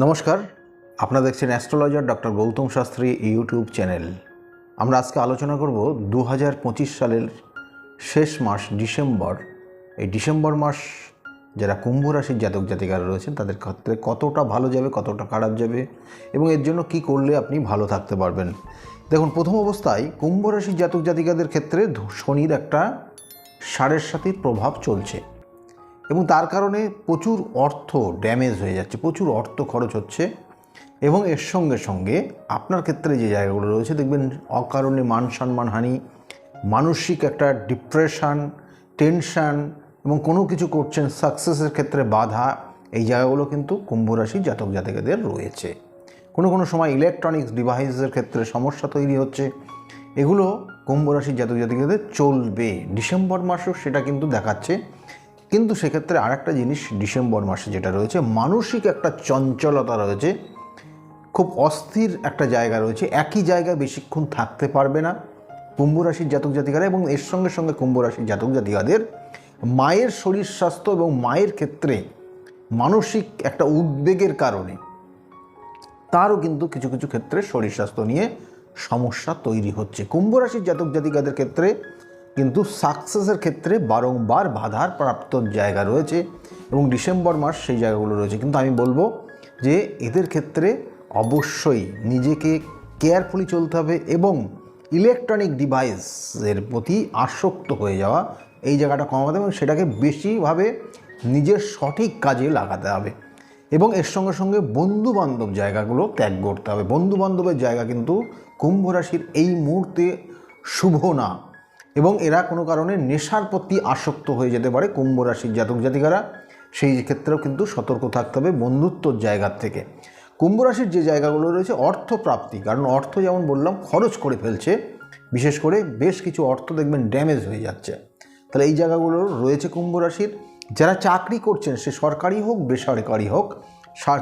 নমস্কার, আপনারা দেখছেন astrologer doctor Gautam Shastri YouTube channel. আমরা আজকে আলোচনা করব 2025 সালের শেষ মাস ডিসেম্বর। এই ডিসেম্বর মাস যারা কুম্ভ রাশির জাতক জাতিকারা রয়েছেন তাদের ক্ষেত্রে কতটা ভালো যাবে, কতটা খারাপ যাবে এবং এর জন্য কি করলে আপনি ভালো থাকতে পারবেন। দেখুন, প্রথম অবস্থায় কুম্ভ রাশির জাতক জাতিকাদের ক্ষেত্রে শনির একটা সাড়ের সাথীর প্রভাব চলছে এবং তার কারণে প্রচুর অর্থ ড্যামেজ হয়ে যাচ্ছে, প্রচুর অর্থ খরচ হচ্ছে এবং এর সঙ্গে সঙ্গে আপনার ক্ষেত্রে যে জায়গাগুলো রয়েছে দেখবেন অকারণে মান সম্মানহানি, মানসিক একটা ডিপ্রেশন, টেনশান এবং কোনো কিছু করছেন সাকসেসের ক্ষেত্রে বাধা, এই জায়গাগুলো কিন্তু কুম্ভ রাশির জাতক জাতিকাদের রয়েছে। কোনো সময় ইলেকট্রনিক্স ডিভাইসের ক্ষেত্রে সমস্যা তৈরি হচ্ছে, এগুলো কুম্ভ রাশির জাতক জাতিকাদের চলবে। ডিসেম্বর মাসেও সেটা কিন্তু দেখাচ্ছে। কিন্তু সেক্ষেত্রে আরেকটা জিনিস ডিসেম্বর মাসে যেটা রয়েছে, মানসিক একটা চঞ্চলতা রয়েছে, খুব অস্থির একটা জায়গা রয়েছে, একই জায়গায় বেশিক্ষণ থাকতে পারবে না কুম্ভ রাশির জাতক জাতিকারা। এবং এর সঙ্গে সঙ্গে কুম্ভ রাশির জাতক জাতিকাদের মায়ের শরীর স্বাস্থ্য এবং মায়ের ক্ষেত্রে মানসিক একটা উদ্বেগের কারণে তারও কিন্তু কিছু কিছু ক্ষেত্রে শরীর স্বাস্থ্য নিয়ে সমস্যা তৈরি হচ্ছে। কুম্ভ রাশির জাতক জাতিকাদের ক্ষেত্রে কিন্তু সাকসেসের ক্ষেত্রে বারংবার বাধার প্রাপ্ত জায়গা রয়েছে এবং ডিসেম্বর মাস সেই জায়গাগুলো রয়েছে। কিন্তু আমি বলবো যে এদের ক্ষেত্রে অবশ্যই নিজেকে কেয়ারফুলি চলতে হবে এবং ইলেকট্রনিক ডিভাইসের প্রতি আসক্ত হয়ে যাওয়া, এই জায়গাটা কমাতে হবে এবং সেটাকে বেশিভাবে নিজের সঠিক কাজে লাগাতে হবে এবং এর সঙ্গে সঙ্গে বন্ধুবান্ধব জায়গাগুলো ত্যাগ করতে হবে। বন্ধুবান্ধবের জায়গা কিন্তু কুম্ভ রাশির এই মুহূর্তে শুভ না এবং এরা কোনো কারণে নেশার প্রতি আসক্ত হয়ে যেতে পারে কুম্ভ রাশির জাতক জাতিকারা। সেই ক্ষেত্রেও কিন্তু সতর্ক থাকতে হবে বন্ধুত্বর জায়গার থেকে। কুম্ভ রাশির যে জায়গাগুলো রয়েছে অর্থপ্রাপ্তি, কারণ অর্থ যেমন বললাম খরচ করে ফেলছে, বিশেষ করে বেশ কিছু অর্থ দেখবেন ড্যামেজ হয়ে যাচ্ছে। তাহলে এই জায়গাগুলো রয়েছে কুম্ভ রাশির। যারা চাকরি করছেন, সে সরকারি হোক বেসরকারি হোক,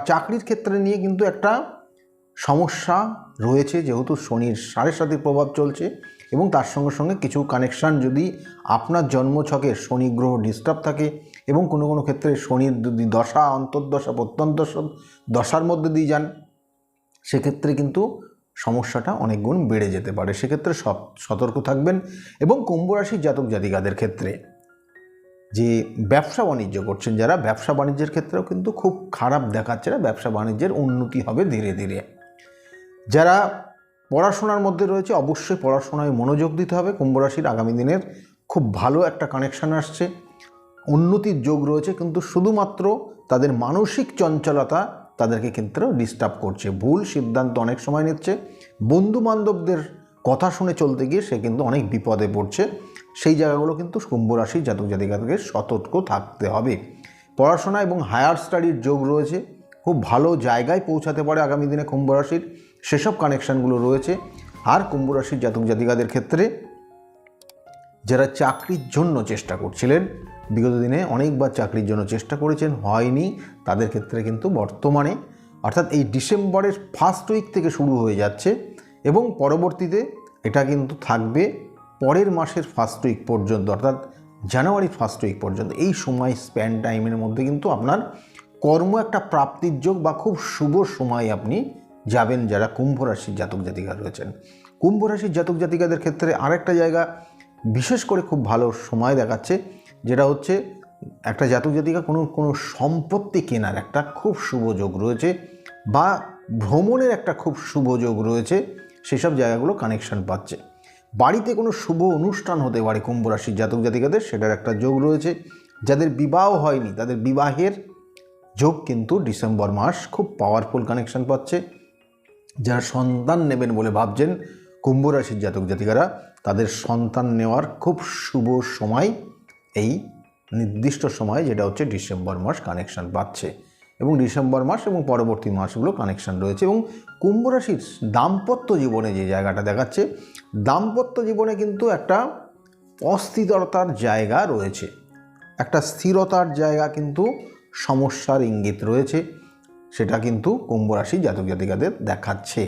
চাকরির ক্ষেত্রে নিয়ে কিন্তু একটা সমস্যা রয়েছে, যেহেতু শনির সাড়ে সাতির প্রভাব চলছে এবং তার সঙ্গে সঙ্গে কিছু কানেকশান যদি আপনার জন্মছকে শনি গ্রহ ডিস্টার্ব থাকে এবং কোনো ক্ষেত্রে শনির যদি দশা, অন্তর্দশা, প্রত্যন্তদশা দশার মধ্যে দিয়ে যান, সেক্ষেত্রে কিন্তু সমস্যাটা অনেক গুণ বেড়ে যেতে পারে। সেক্ষেত্রে সতর্ক থাকবেন। এবং কুম্ভ রাশির জাতক জাতিকাদের ক্ষেত্রে যে ব্যবসা বাণিজ্য করছেন, যারা ব্যবসা বাণিজ্যের ক্ষেত্রেও কিন্তু খুব খারাপ দেখাচ্ছে না, ব্যবসা বাণিজ্যের উন্নতি হবে ধীরে ধীরে। যারা পড়াশোনার মধ্যে রয়েছে অবশ্যই পড়াশোনায় মনোযোগ দিতে হবে। কুম্ভ রাশির আগামী দিনের খুব ভালো একটা কানেকশান আসছে, উন্নতির যোগ রয়েছে, কিন্তু শুধুমাত্র তাদের মানসিক চঞ্চলতা তাদেরকে ক্ষেত্রেও ডিস্টার্ব করছে। ভুল সিদ্ধান্ত অনেক সময় নিচ্ছে, বন্ধুবান্ধবদের কথা শুনে চলতে গিয়ে সে কিন্তু অনেক বিপদে পড়ছে। সেই জায়গাগুলো কিন্তু কুম্ভ রাশির জাতক জাতিকাদেরকে সতর্ক থাকতে হবে। পড়াশোনা এবং হায়ার স্টাডির যোগ রয়েছে, খুব ভালো জায়গায় পৌঁছাতে পারে আগামী দিনে কুম্ভ রাশির, সেসব কানেকশানগুলো রয়েছে। আর কুম্ভ রাশির জাতক জাতিকাদের ক্ষেত্রে যারা চাকরির জন্য চেষ্টা করছিলেন, বিগত দিনে অনেকবার চাকরির জন্য চেষ্টা করেছেন, হয়নি, তাদের ক্ষেত্রে কিন্তু বর্তমানে অর্থাৎ এই ডিসেম্বরের ফার্স্ট উইক থেকে শুরু হয়ে যাচ্ছে এবং পরবর্তীতে এটা কিন্তু থাকবে পরের মাসের ফার্স্ট উইক পর্যন্ত, অর্থাৎ জানুয়ারির ফার্স্ট উইক পর্যন্ত। এই সময় স্প্যান টাইমের মধ্যে কিন্তু আপনার কর্ম একটা প্রাপ্তির যোগ বা খুব শুভ সময় আপনি যাবেন যারা কুম্ভ রাশির জাতক জাতিকা রয়েছেন। কুম্ভ রাশির জাতক জাতিকাদের ক্ষেত্রে আরেকটা জায়গা বিশেষ করে খুব ভালো সময় দেখাচ্ছে, যেটা হচ্ছে একটা জাতক জাতিকা কোনো সম্পত্তি কেনার একটা খুব শুভ যোগ রয়েছে বা ভ্রমণের একটা খুব শুভ যোগ রয়েছে, সেসব জায়গাগুলো কানেকশান পাচ্ছে। বাড়িতে কোনো শুভ অনুষ্ঠান হতে পারে কুম্ভ রাশির জাতক জাতিকাদের, সেটার একটা যোগ রয়েছে। যাদের বিবাহ হয়নি তাদের বিবাহের যোগ কিন্তু ডিসেম্বর মাস খুব পাওয়ারফুল কানেকশান পাচ্ছে। যারা সন্তান নেবেন বলে ভাবছেন কুম্ভ রাশির জাতক জাতিকারা, তাদের সন্তান নেওয়ার খুব শুভ সময় এই নির্দিষ্ট সময়, যেটা হচ্ছে ডিসেম্বর মাস কানেকশান পাচ্ছে এবং ডিসেম্বর মাস এবং পরবর্তী মাসগুলো কানেকশান রয়েছে। এবং কুম্ভ রাশির দাম্পত্য জীবনে যে জায়গাটা দেখাচ্ছে, দাম্পত্য জীবনে কিন্তু একটা অস্থিরতার জায়গা রয়েছে, একটা স্থিরতার জায়গা কিন্তু সমস্যার ইঙ্গিত রয়েছে, সেটা কিন্তু কুম্ভ রাশির জাতক জাতিকাদের দেখাচ্ছে।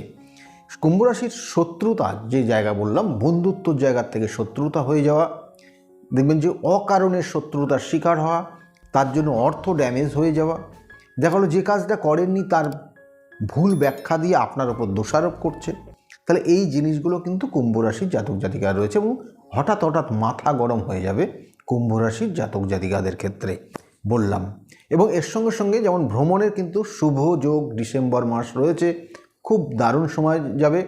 কুম্ভ রাশির শত্রুতা যে জায়গা বললাম, বন্ধুত্বর জায়গার থেকে শত্রুতা হয়ে যাওয়া, দেখবেন যে অকারণে শত্রুতার শিকার হওয়া, তার জন্য অর্থ ড্যামেজ হয়ে যাওয়া, দেখা গেলো যে কাজটা করেননি তার ভুল ব্যাখ্যা দিয়ে আপনার ওপর দোষারোপ করছে। তাহলে এই জিনিসগুলো কিন্তু কুম্ভ রাশির জাতক জাতিকার রয়েছে এবং হঠাৎ হঠাৎ মাথা গরম হয়ে যাবে কুম্ভ রাশির জাতক জাতিকাদের ক্ষেত্রে বললাম। এবং এর সঙ্গে সঙ্গে যেমন ভ্রমণের কিন্তু শুভ যোগ ডিসেম্বর মাস রয়েছে, খুব দারুণ সময় যাবে।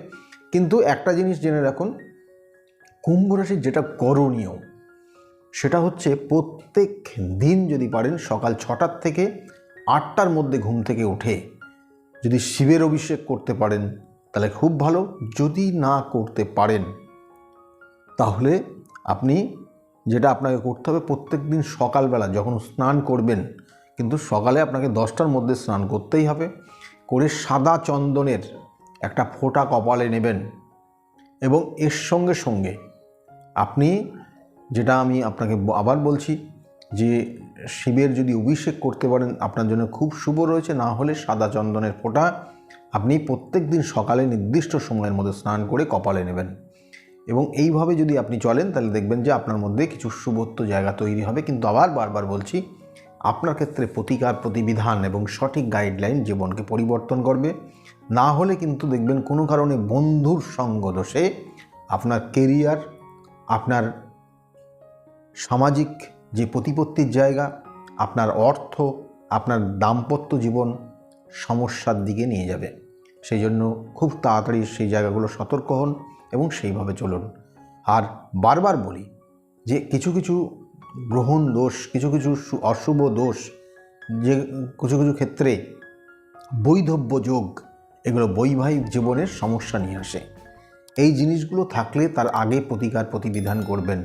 কিন্তু একটা জিনিস জেনে রাখুন, কুম্ভ রাশির যেটা করণীয় সেটা হচ্ছে প্রত্যেক দিন যদি পারেন সকাল 6টার থেকে 8টার মধ্যে ঘুম থেকে উঠে যদি শিবের অভিষেক করতে পারেন তাহলে খুব ভালো। যদি না করতে পারেন তাহলে আপনি যেটা আপনাকে করতে হবে, প্রত্যেক দিন সকালবেলা যখন স্নান করবেন, কিন্তু সকালে আপনাকে 10টার মধ্যে স্নান করতেই হবে, করে সাদা চন্দনের একটা ফোঁটা কপালে নেবেন। এবং এর সঙ্গে সঙ্গে আপনি যেটা আমি আপনাকে আবার বলছি যে শিবের যদি অভিষেক করতে পারেন আপনার জন্য খুব শুভ রয়েছে। না হলে সাদা চন্দনের ফোঁটা আপনি প্রত্যেক দিন সকালে নির্দিষ্ট সময়ের মধ্যে স্নান করে কপালে নেবেন। এবং এইভাবে যদি আপনি চলেন তাহলে দেখবেন যে আপনার মধ্যে কিছু শুভত্ব জায়গা তৈরি হবে। কিন্তু আবার বারবার বলছি, আপনার ক্ষেত্রে প্রতিকার প্রতিবিধান এবং সঠিক গাইডলাইন জীবনকে পরিবর্তন করবে। না হলে কিন্তু দেখবেন কোনো কারণে বন্ধুর সঙ্গ দোষে আপনার কেরিয়ার, আপনার সামাজিক যে প্রতিপত্তির জায়গা, আপনার অর্থ, আপনার দাম্পত্য জীবন সমস্যার দিকে নিয়ে যাবে। সেই জন্য খুব তাড়াতাড়ি সেই জায়গাগুলো সতর্ক হন এবং সেইভাবে চলুন। আর বারবার বলি যে কিছু কিছু গ্রহণ দোষ, কিছু কিছু অশুভ দোষ, যে কিছু কিছু ক্ষেত্রে বৈধব্য যোগ, এগুলো বৈবাহিক জীবনের সমস্যা নিয়ে আসে। এই জিনিসগুলো থাকলে তার আগে প্রতিকার প্রতিবিধান করবেন।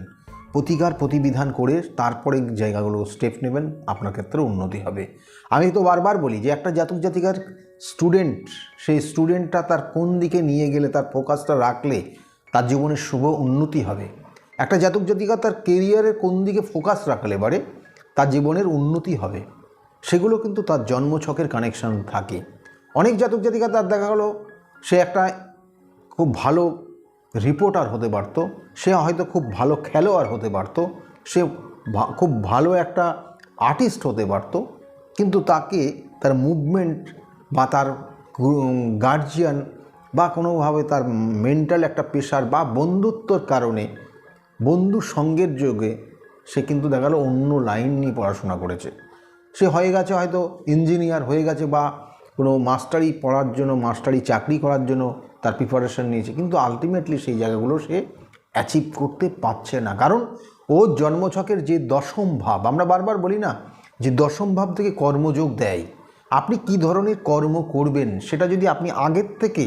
প্রতিকার প্রতিবিধান করে তারপরে জায়গাগুলো স্টেপ নেবেন, আপনার ক্ষেত্রে উন্নতি হবে। আমি তো বারবার বলি যে একটা জাতক জাতিকার স্টুডেন্ট, সেই স্টুডেন্টটা তার কোন দিকে নিয়ে গেলে, তার ফোকাসটা রাখলে তার জীবনের শুভ উন্নতি হবে। একটা জাতক জাতিকা তার কেরিয়ারের কোন দিকে ফোকাস রাখলে এবারে তার জীবনের উন্নতি হবে, সেগুলো কিন্তু তার জন্মছকের কানেকশান থাকে। অনেক জাতক জাতিকা তার দেখা গেলো সে একটা খুব ভালো রিপোর্টার হতে পারত, সে হয়তো খুব ভালো খেলোয়াড় হতে পারত, সে খুব ভালো একটা আর্টিস্ট হতে পারত, কিন্তু তাকে তার মুভমেন্ট বা তার গার্জিয়ান বা কোনোভাবে তার মেন্টাল একটা প্রেশার বা বন্ধুত্বর কারণে, বন্ধু সঙ্গের যোগে সে কিন্তু দেখা গেল অন্য লাইন নিয়ে পড়াশোনা করেছে। সে হয়ে গেছে হয়তো ইঞ্জিনিয়ার হয়ে গেছে, বা কোনো মাস্টারি পড়ার জন্য, মাস্টারি চাকরি করার জন্য তার প্রিপারেশন নিয়েছে, কিন্তু আলটিমেটলি সেই জায়গাগুলো সে অ্যাচিভ করতে পারছে না। কারণ ওর জন্মছকের যে দশম ভাব, আমরা বারবার বলি না যে দশম ভাব থেকে কর্মযোগ দেয়। আপনি কি ধরনের কর্ম করবেন সেটা যদি আপনি আগের থেকে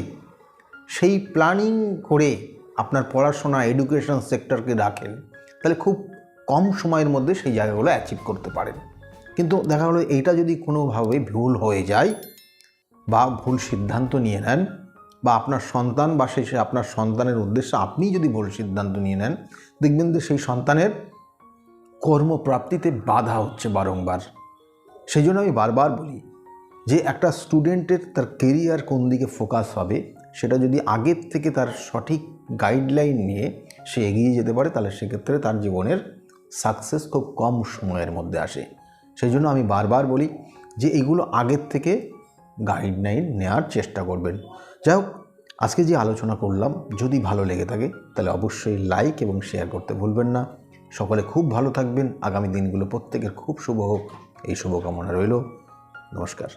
সেই প্ল্যানিং করে আপনার পড়াশোনা, এডুকেশন সেক্টরকে রাখেন, তাহলে খুব কম সময়ের মধ্যে সেই জায়গাগুলো অ্যাচিভ করতে পারেন। কিন্তু দেখা গেলো এইটা যদি কোনোভাবে ভুল হয়ে যায় বা ভুল সিদ্ধান্ত নিয়ে নেন, বা আপনার সন্তান বা শেষে আপনার সন্তানের উদ্দেশ্যে আপনি যদি ভুল সিদ্ধান্ত নিয়ে নেন, দেখবেন যে সেই সন্তানের কর্মপ্রাপ্তিতে বাধা হচ্ছে বারংবার। সেই জন্য আমি বারবার বলি যে একটা স্টুডেন্টের তার কেরিয়ার কোন দিকে ফোকাস হবে সেটা যদি আগের থেকে তার সঠিক গাইডলাইন নিয়ে সে এগিয়ে যেতে পারে, তাহলে সেক্ষেত্রে তার জীবনের সাকসেস খুব কম সময়ের মধ্যে আসে। সেই জন্য আমি বারবার বলি যে এগুলো আগের থেকে গাইডলাইন নেওয়ার চেষ্টা করবেন। যাই হোক, আজকে যে আলোচনা করলাম যদি ভালো লেগে থাকে তাহলে অবশ্যই লাইক এবং শেয়ার করতে ভুলবেন না। সকলে খুব ভালো থাকবেন। আগামী দিনগুলো প্রত্যেকের খুব শুভ হোক, এই শুভকামনা রইল। নমস্কার।